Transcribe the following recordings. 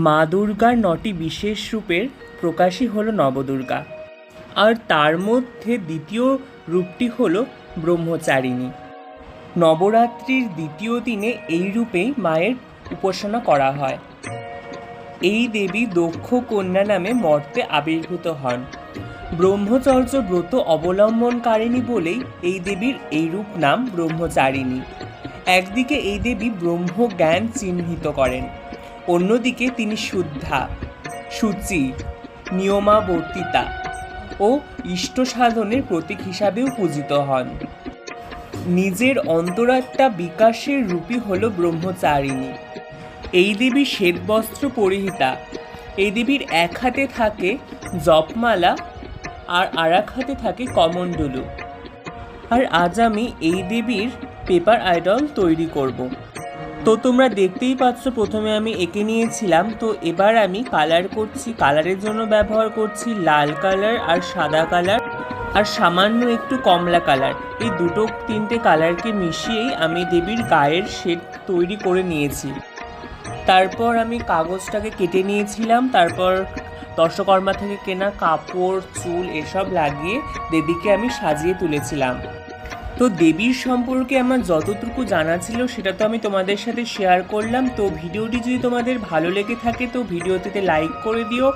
মা দুর্গার ৯টি বিশেষ রূপের প্রকাশই হলো নবদুর্গা, আর তার মধ্যে দ্বিতীয় রূপটি হলো ব্রহ্মচারিণী। নবরাত্রির দ্বিতীয় দিনে এই রূপেই মায়ের উপাসনা করা হয়। এই দেবী দক্ষ কন্যা নামে মর্তে আবির্ভূত হন। ব্রহ্মচর্য ব্রত অবলম্বনকারিণী বলেই এই দেবীর এই রূপ নাম ব্রহ্মচারিণী। একদিকে এই দেবী ব্রহ্ম জ্ঞান চিহ্নিত করেন, অন্যদিকে তিনি শুদ্ধা, শুচি, নিয়মাবর্তিতা ও ইষ্ট সাধনের প্রতীক হিসাবেও পূজিত হন। নিজের অন্তরাত্মা বিকাশের রূপই হল ব্রহ্মচারিণী। এই দেবী শ্বেতবস্ত্র পরিহিতা। এই দেবীর এক হাতে থাকে জপমালা আর আরেক হাতে থাকে কমণ্ডলু। আর আজ আমি এই দেবীর পেপার আইডল তৈরি করব। তো তোমরা দেখতেই পাচ্ছ, প্রথমে আমি এঁকে নিয়েছিলাম। তো এবার আমি কালার করছি। কালারের জন্য ব্যবহার করছি লাল কালার আর সাদা কালার আর সামান্য একটু কমলা কালার। এই দুটো তিনটে কালারকে মিশিয়েই আমি দেবীর গায়ের শেড তৈরি করে নিয়েছি। তারপর আমি কাগজটাকে কেটে নিয়েছিলাম, তারপর দর্শকর্মা থেকে কেনা কাপড়, চুল এসব লাগিয়ে দেবীকে আমি সাজিয়ে তুলেছিলাম। তো দেবীর সম্পর্কে আমার যতটুকু জানা ছিল সেটা তো আমি তোমাদের সাথে শেয়ার করলাম। তো ভিডিওটি যদি তোমাদের ভালো লেগে থাকে তো ভিডিওটিতে লাইক করে দিও,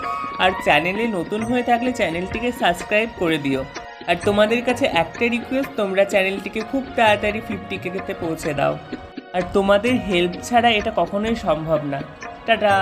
আর চ্যানেলে নতুন হয়ে থাকলে চ্যানেলটিকে সাবস্ক্রাইব করে দিও। আর তোমাদের কাছে একটা রিকোয়েস্ট, তোমরা চ্যানেলটিকে খুব তাড়াতাড়ি 50K পৌঁছে দাও। আর তোমাদের হেল্প ছাড়া এটা কখনোই সম্ভব না। টাটা।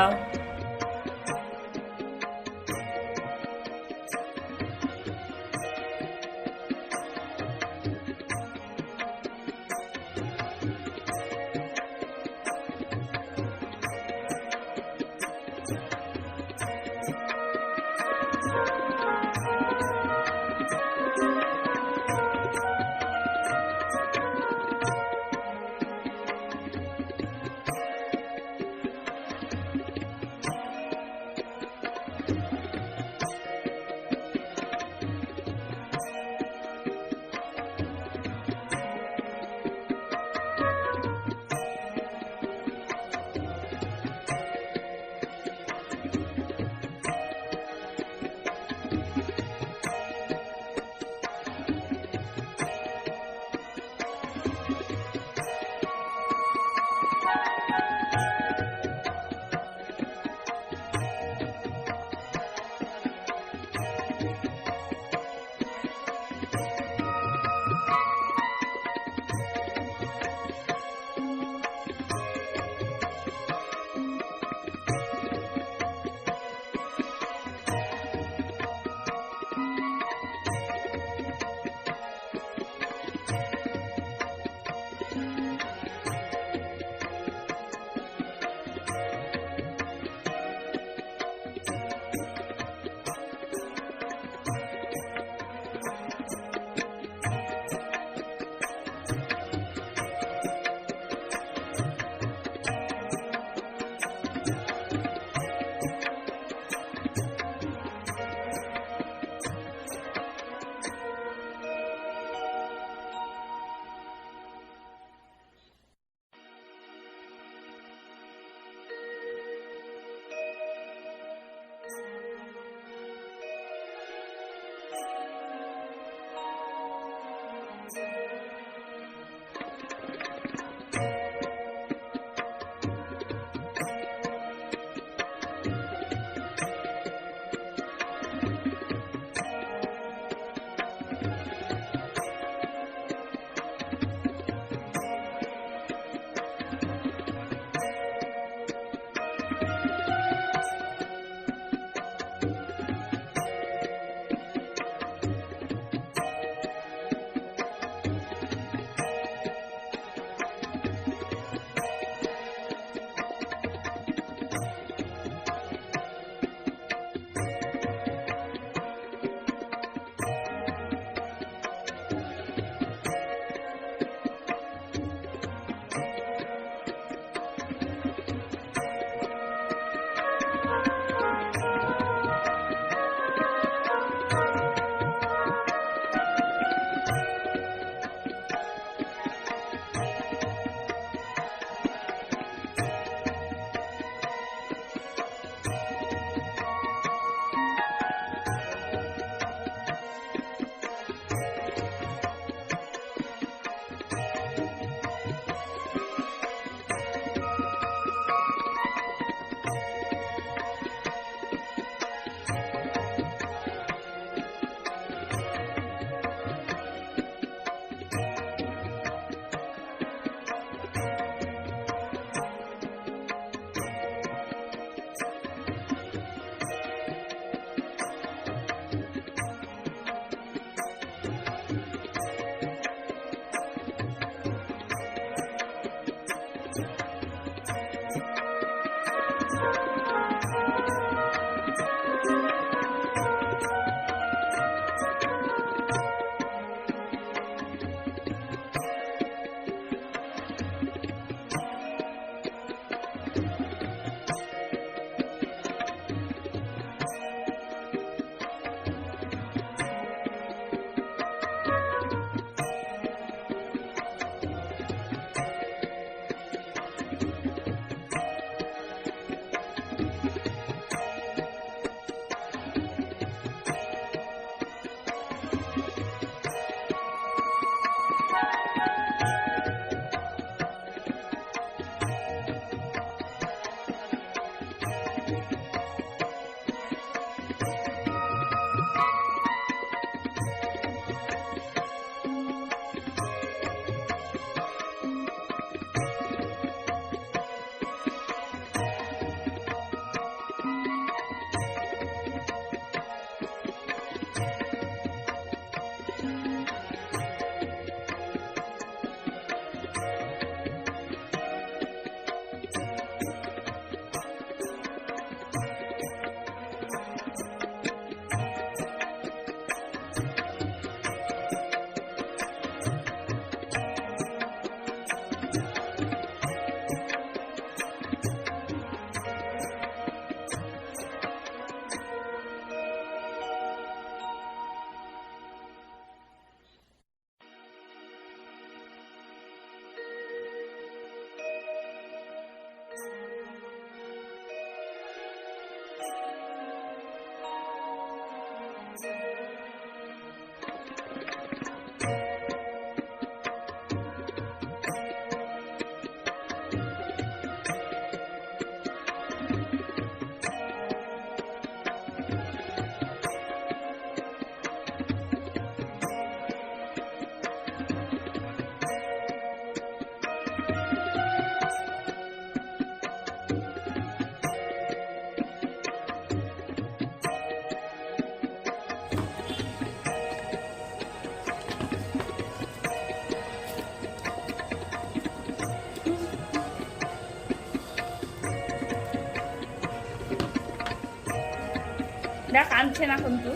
দেখ আনছে না কিন্তু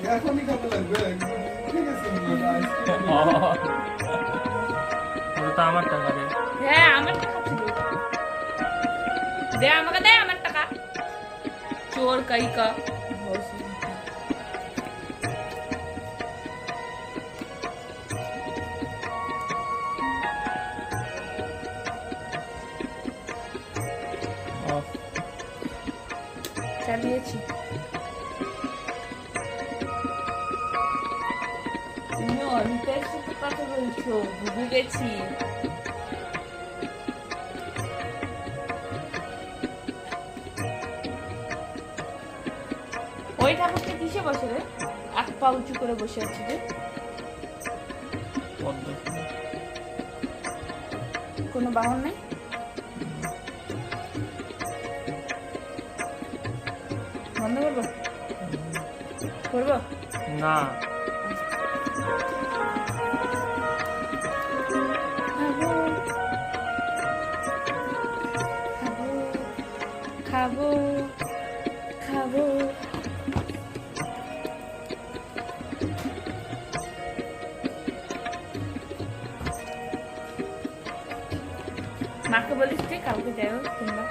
এখনই খাতে লাগবে ঠিক আছে তো আমার টাকা রে। হ্যাঁ আমার টাকা ছিল দে আমাকে দে আমার টাকা চোর কাই কা চালিয়েছি তুমি অনিতার সাথে কথা বলছো বুঝে গেছি ওই ঠাকুরটা কিসে বসে রে এক পা উঁচু করে বসে আছে রে কোনো বাহন নাই বন্ধ করবো করবো না খাবো খাবো মাকে বলিস তুই কাউকে যাই হোক কিংবা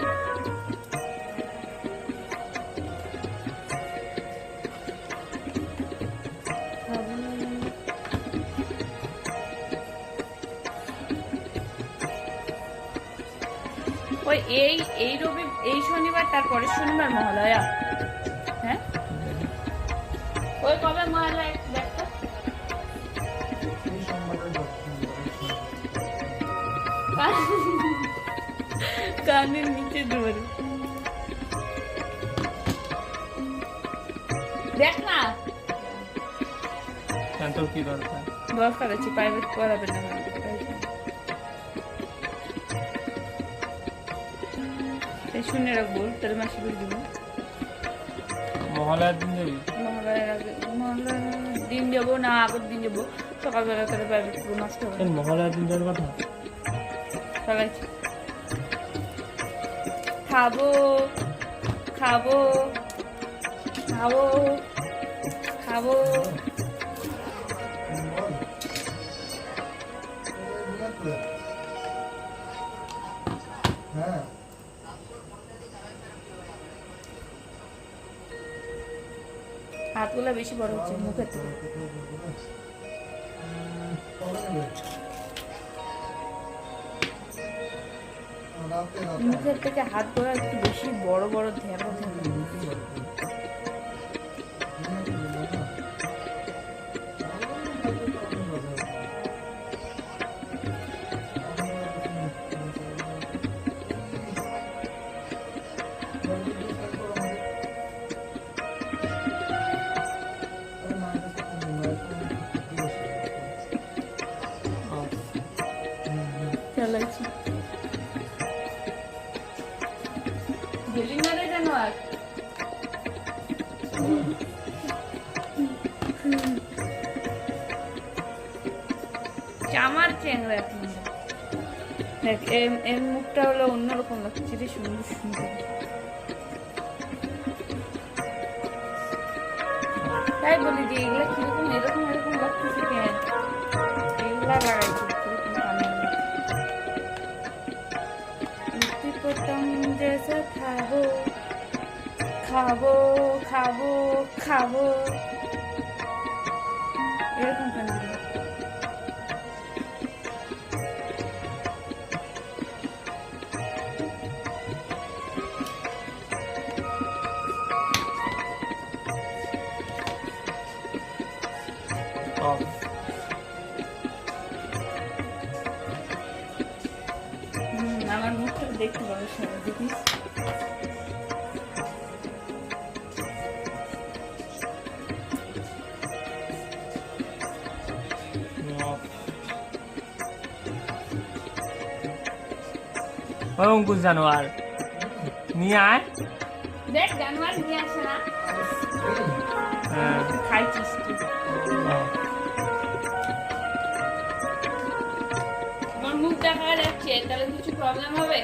ওই এই রবি এই শনিবার তারপরের শনিবার মহালয়া হ্যাঁ ওই কবে মহালয়া দেখো কানের নিচে ধরে দেখ না তোর কি দরকার দরকার আছে প্রাইভেট পড়াবে না শুনে রাখবো তাহলে মাসি বলে দিব মহালয়ার দিন যাবি মহালয়ার আগে মহালয়ার দিন যাবো না আগের দিন যাবো সকালবেলা তাহলে প্রাইভেট পুরো নষ্ট হবে মহালয়ার দিন যাওয়ার কথা সবাই খাবো খাবো খাবো খাবো হ্যাঁ হাতগুলো বেশি বড় হচ্ছে মুখের থেকে মুখের থেকে হাতগুলো একটু বেশি বড় বড় ধ্যানো ধ্যানো চালাইছি গেলি না রে জানোয়ার চামার চ্যাংরা দেখ এর মুখটা হলো অন্যরকম লাগছে রে সুন্দর সুন্দর তাই বলি যে এগুলা কিরকম এরকম এরকম লাগতেছে কেন এগুলা লাগাইছে जैसा खाबो खाबो खाबो खाबो এরকম কেন দিল আমার মুখটা দেখতে পাবো সবাই দেখিস অঙ্কুশ জানোয়ার নিয়ে আয় দেখ জানোয়ার নিয়ে আসে না খাইছিস তুই আমার মুখ দেখা যাচ্ছে তাহলে কিছু প্রবলেম হবে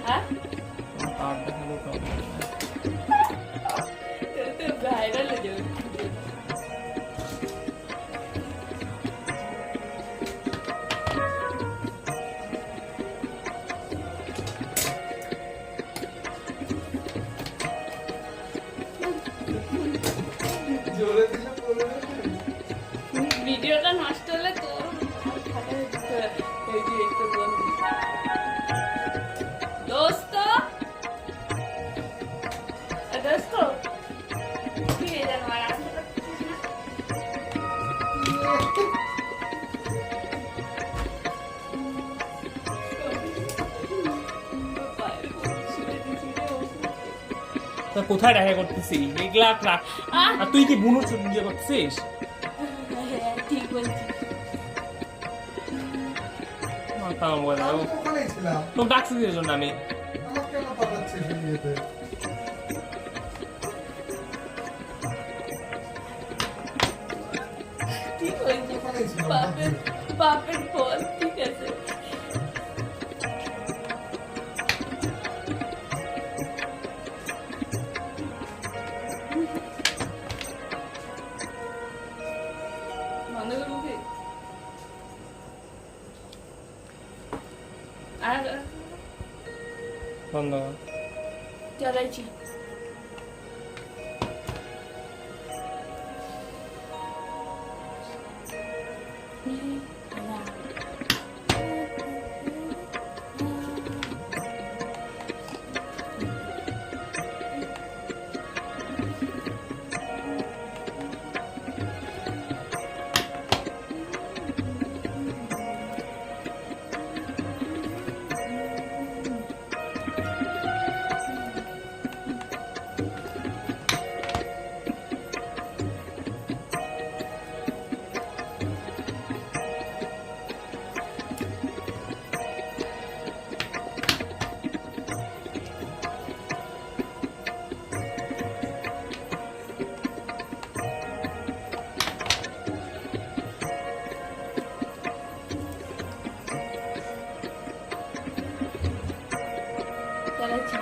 হ্যাঁ তার দেখালেও প্রবলেম না। তো ভাইরাল হয়ে যাবে। জোরে দিলে পড়বে না। ভিডিওটা নষ্ট হলে তোর এই যে একটু বন্ধু দোস্ত দোস্ত কি রে জানো আর আসতে পারছিস না তা কোথায় দেখা করতেছি এগুলা রাখ। আর তুই কি বুনো ইয়ে করতেছিস? ঠিক বলছিস মাথা আমার বলে আমি তো ওখানেই ছিলাম। তো ডাকছি এর জন্য আমি। আমার কেন পাঠাচ্ছে সেই বিয়েতে? ঠিক বলছিস ওখানেই ছিলাম। বাপের ফোন ঠিক আছে বন্ধ করবো কি আর বন্ধ চালাইছি চালাইছি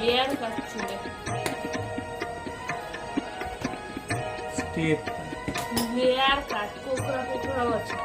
লেয়ার কাটছিল স্টেপ লেয়ার কাট কোকড়া কোকড়া আছে